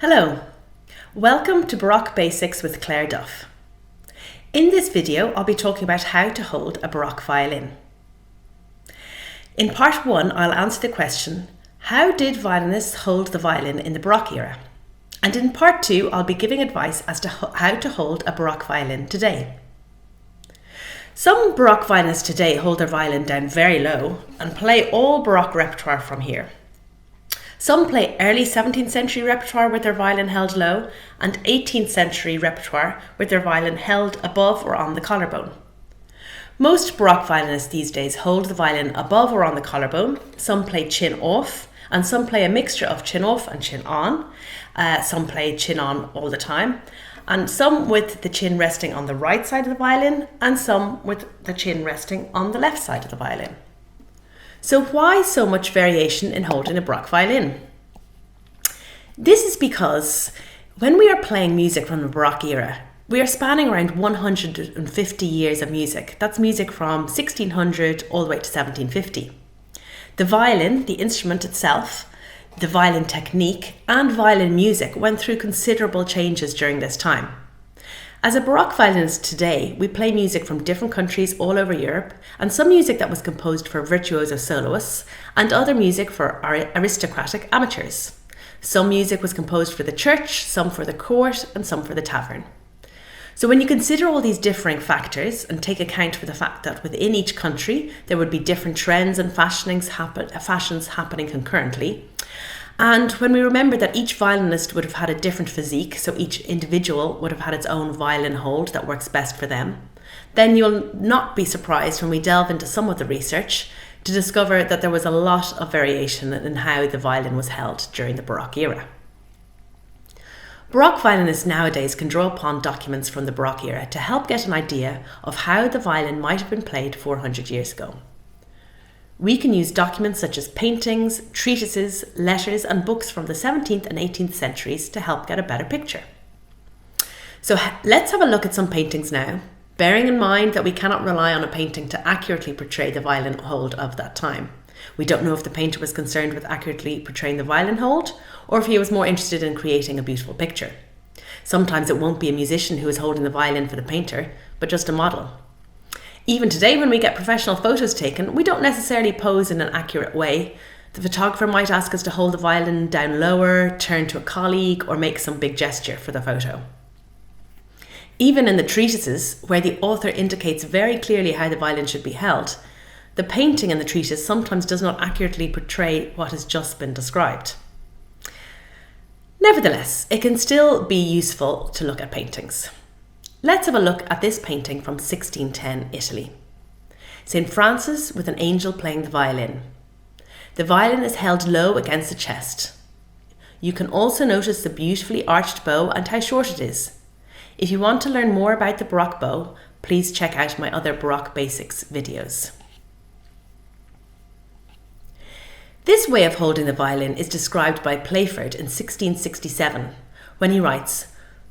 Hello, welcome to Baroque Basics with Claire Duff. In this video, I'll be talking about how to hold a Baroque violin. In part 1, I'll answer the question, how did violinists hold the violin in the Baroque era? And in part 2, I'll be giving advice as to how to hold a Baroque violin today. Some Baroque violinists today hold their violin down very low and play all Baroque repertoire from here. Some play early 17th century repertoire with their violin held low and 18th century repertoire with their violin held above or on the collarbone. Most Baroque violinists these days hold the violin above or on the collarbone. Some play chin off and some play a mixture of chin off and chin on. Some play chin on all the time, and some with the chin resting on the right side of the violin and some with the chin resting on the left side of the violin. So why so much variation in holding a Baroque violin? This is because when we are playing music from the Baroque era, we are spanning around 150 years of music. That's music from 1600 all the way to 1750. The violin, the instrument itself, the violin technique and violin music went through considerable changes during this time. As a Baroque violinist today, we play music from different countries all over Europe, and some music that was composed for virtuoso soloists, and other music for aristocratic amateurs. Some music was composed for the church, some for the court, and some for the tavern. So when you consider all these differing factors and take account for the fact that within each country there would be different trends and fashions happening concurrently, and when we remember that each violinist would have had a different physique, so each individual would have had its own violin hold that works best for them, then you'll not be surprised when we delve into some of the research to discover that there was a lot of variation in how the violin was held during the Baroque era. Baroque violinists nowadays can draw upon documents from the Baroque era to help get an idea of how the violin might have been played 400 years ago. We can use documents such as paintings, treatises, letters and books from the 17th and 18th centuries to help get a better picture. So let's have a look at some paintings now, bearing in mind that we cannot rely on a painting to accurately portray the violin hold of that time. We don't know if the painter was concerned with accurately portraying the violin hold or if he was more interested in creating a beautiful picture. Sometimes it won't be a musician who is holding the violin for the painter, but just a model. Even today, when we get professional photos taken, we don't necessarily pose in an accurate way. The photographer might ask us to hold the violin down lower, turn to a colleague, or make some big gesture for the photo. Even in the treatises, where the author indicates very clearly how the violin should be held, the painting in the treatise sometimes does not accurately portray what has just been described. Nevertheless, it can still be useful to look at paintings. Let's have a look at this painting from 1610 Italy. St. Francis with an angel playing the violin. The violin is held low against the chest. You can also notice the beautifully arched bow and how short it is. If you want to learn more about the Baroque bow, please check out my other Baroque Basics videos. This way of holding the violin is described by Playford in 1667 when he writes,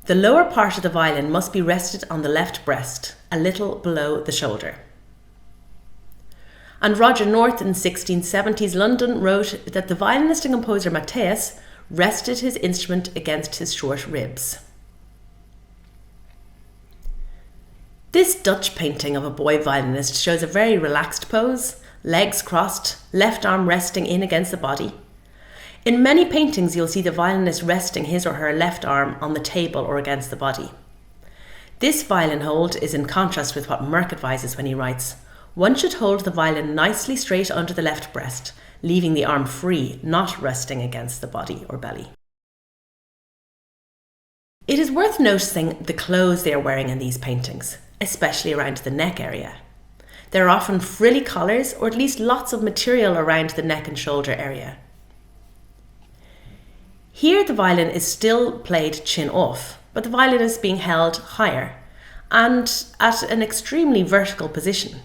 "The lower part of the violin must be rested on the left breast, a little below the shoulder." And Roger North in 1670s London wrote that the violinist and composer Matthias rested his instrument against his short ribs. This Dutch painting of a boy violinist shows a very relaxed pose, legs crossed, left arm resting in against the body. In many paintings, you'll see the violinist resting his or her left arm on the table or against the body. This violin hold is in contrast with what Merck advises when he writes, "One should hold the violin nicely straight under the left breast, leaving the arm free, not resting against the body or belly." It is worth noticing the clothes they are wearing in these paintings, especially around the neck area. There are often frilly collars or at least lots of material around the neck and shoulder area. Here the violin is still played chin off, but the violin is being held higher and at an extremely vertical position.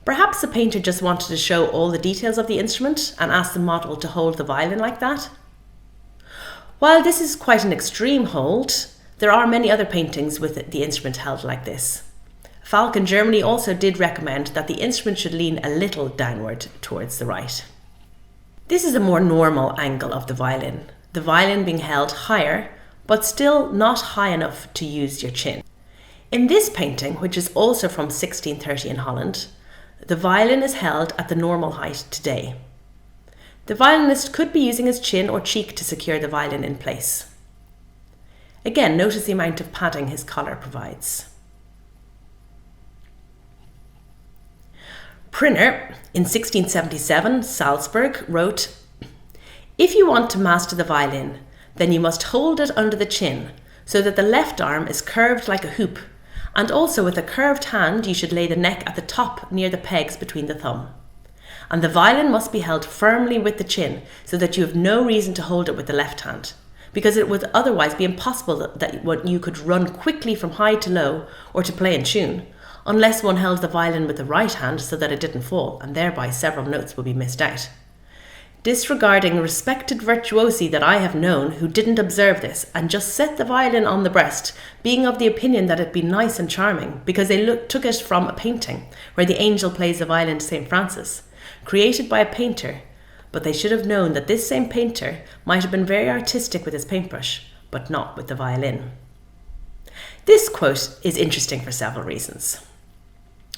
Perhaps the painter just wanted to show all the details of the instrument and asked the model to hold the violin like that. While this is quite an extreme hold, there are many other paintings with the instrument held like this. Falk in Germany also did recommend that the instrument should lean a little downward towards the right. This is a more normal angle of the violin, the violin being held higher, but still not high enough to use your chin. In this painting, which is also from 1630 in Holland, the violin is held at the normal height today. The violinist could be using his chin or cheek to secure the violin in place. Again, notice the amount of padding his collar provides. Prinner, in 1677, Salzburg, wrote, "If you want to master the violin, then you must hold it under the chin, so that the left arm is curved like a hoop, and also with a curved hand you should lay the neck at the top near the pegs between the thumb. And the violin must be held firmly with the chin, so that you have no reason to hold it with the left hand, because it would otherwise be impossible that you could run quickly from high to low, or to play in tune, unless one held the violin with the right hand so that it didn't fall, and thereby several notes would be missed out. Disregarding respected virtuosi that I have known who didn't observe this and just set the violin on the breast, being of the opinion that it'd be nice and charming, because they took it from a painting where the angel plays the violin to St. Francis, created by a painter, but they should have known that this same painter might have been very artistic with his paintbrush, but not with the violin." This quote is interesting for several reasons.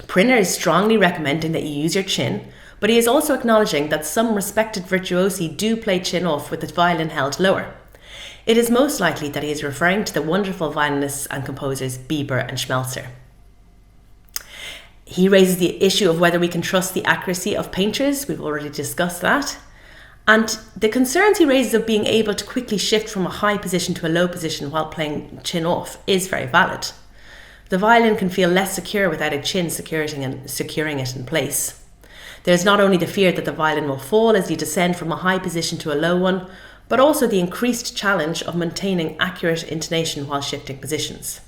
Prinner is strongly recommending that you use your chin, but he is also acknowledging that some respected virtuosi do play chin off with the violin held lower. It is most likely that he is referring to the wonderful violinists and composers Bieber and Schmelzer. He raises the issue of whether we can trust the accuracy of painters. We've already discussed that. And the concerns he raises of being able to quickly shift from a high position to a low position while playing chin off is very valid. The violin can feel less secure without a chin securing it in place. There's not only the fear that the violin will fall as you descend from a high position to a low one, but also the increased challenge of maintaining accurate intonation while shifting positions.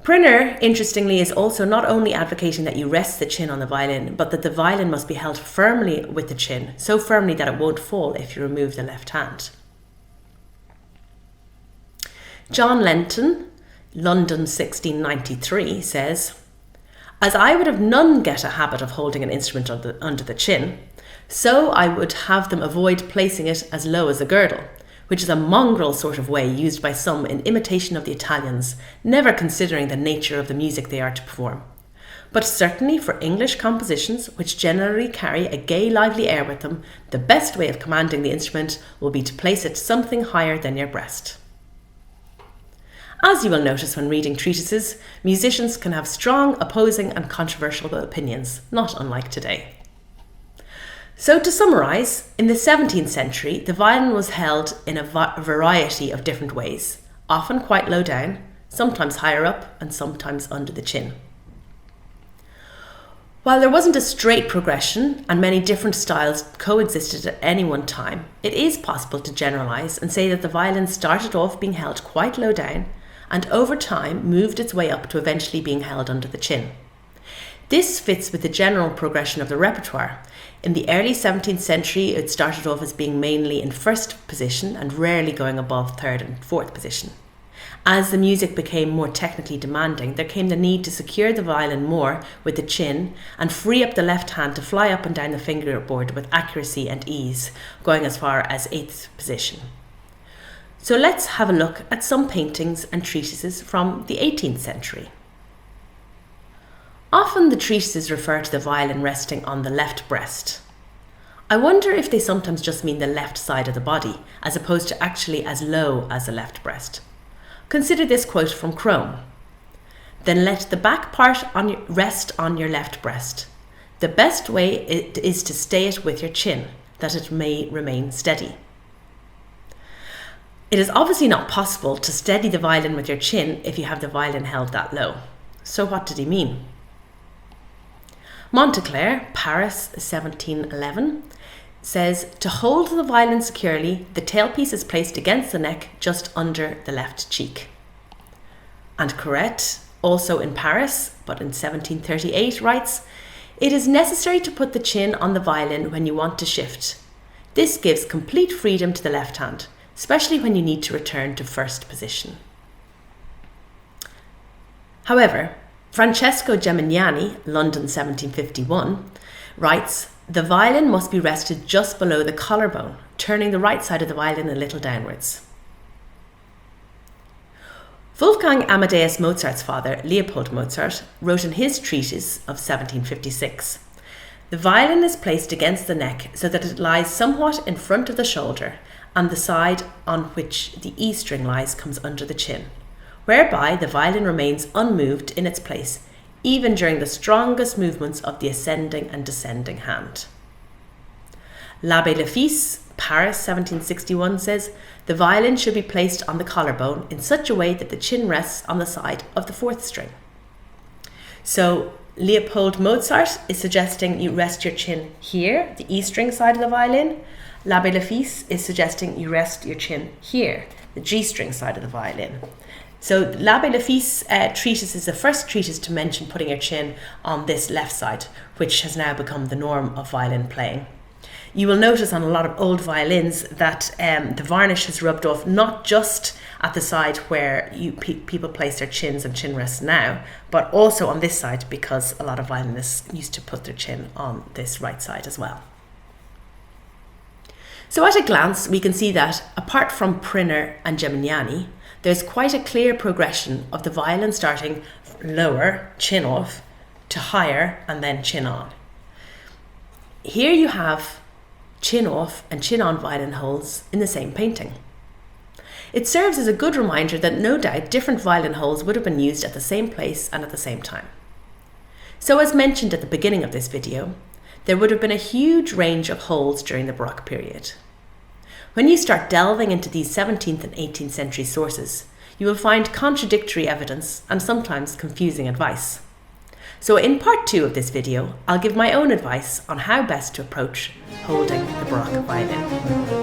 Prinner, interestingly, is also not only advocating that you rest the chin on the violin, but that the violin must be held firmly with the chin, so firmly that it won't fall if you remove the left hand. John Lenton, London 1693, says, "As I would have none get a habit of holding an instrument under the chin, so I would have them avoid placing it as low as a girdle, which is a mongrel sort of way used by some in imitation of the Italians, never considering the nature of the music they are to perform. But certainly for English compositions, which generally carry a gay, lively air with them, the best way of commanding the instrument will be to place it something higher than your breast." As you will notice when reading treatises, musicians can have strong, opposing and controversial opinions, not unlike today. So to summarise, in the 17th century, the violin was held in a variety of different ways, often quite low down, sometimes higher up and sometimes under the chin. While there wasn't a straight progression and many different styles coexisted at any one time, it is possible to generalise and say that the violin started off being held quite low down and over time moved its way up to eventually being held under the chin. This fits with the general progression of the repertoire. In the early 17th century, it started off as being mainly in first position and rarely going above third and fourth position. As the music became more technically demanding, there came the need to secure the violin more with the chin and free up the left hand to fly up and down the fingerboard with accuracy and ease, going as far as eighth position. So let's have a look at some paintings and treatises from the 18th century. Often the treatises refer to the violin resting on the left breast. I wonder if they sometimes just mean the left side of the body, as opposed to actually as low as the left breast. Consider this quote from Crome. "Then let the back part rest on your left breast. The best way is to stay it with your chin, that it may remain steady." It is obviously not possible to steady the violin with your chin if you have the violin held that low. So what did he mean? Monteclair, Paris, 1711, says, "To hold the violin securely, the tailpiece is placed against the neck just under the left cheek." And Corrette, also in Paris, but in 1738, writes, "It is necessary to put the chin on the violin when you want to shift. This gives complete freedom to the left hand, especially when you need to return to first position." However, Francesco Gemignani, London 1751, writes, the violin must be rested just below the collarbone, turning the right side of the violin a little downwards. Wolfgang Amadeus Mozart's father, Leopold Mozart, wrote in his treatise of 1756, "The violin is placed against the neck so that it lies somewhat in front of the shoulder, and the side on which the E string lies comes under the chin, whereby the violin remains unmoved in its place, even during the strongest movements of the ascending and descending hand." L'Abbé Le Fils, Paris 1761 says, "The violin should be placed on the collarbone in such a way that the chin rests on the side of the fourth string." So Leopold Mozart is suggesting you rest your chin here, the E string side of the violin. L'Abbé Le Fils is suggesting you rest your chin here, the G string side of the violin. So L'Abbé Le Fils treatise is the first treatise to mention putting your chin on this left side, which has now become the norm of violin playing. You will notice on a lot of old violins that the varnish has rubbed off not just at the side where people place their chins and chin rests now, but also on this side, because a lot of violinists used to put their chin on this right side as well. So at a glance, we can see that apart from Prinner and Gemignani, there's quite a clear progression of the violin starting lower, chin off, to higher and then chin on. Here you have chin off and chin on violin holes in the same painting. It serves as a good reminder that no doubt different violin holes would have been used at the same place and at the same time. So as mentioned at the beginning of this video, there would have been a huge range of holes during the Baroque period. When you start delving into these 17th and 18th century sources, you will find contradictory evidence and sometimes confusing advice. So in part 2 of this video, I'll give my own advice on how best to approach holding the Baroque violin.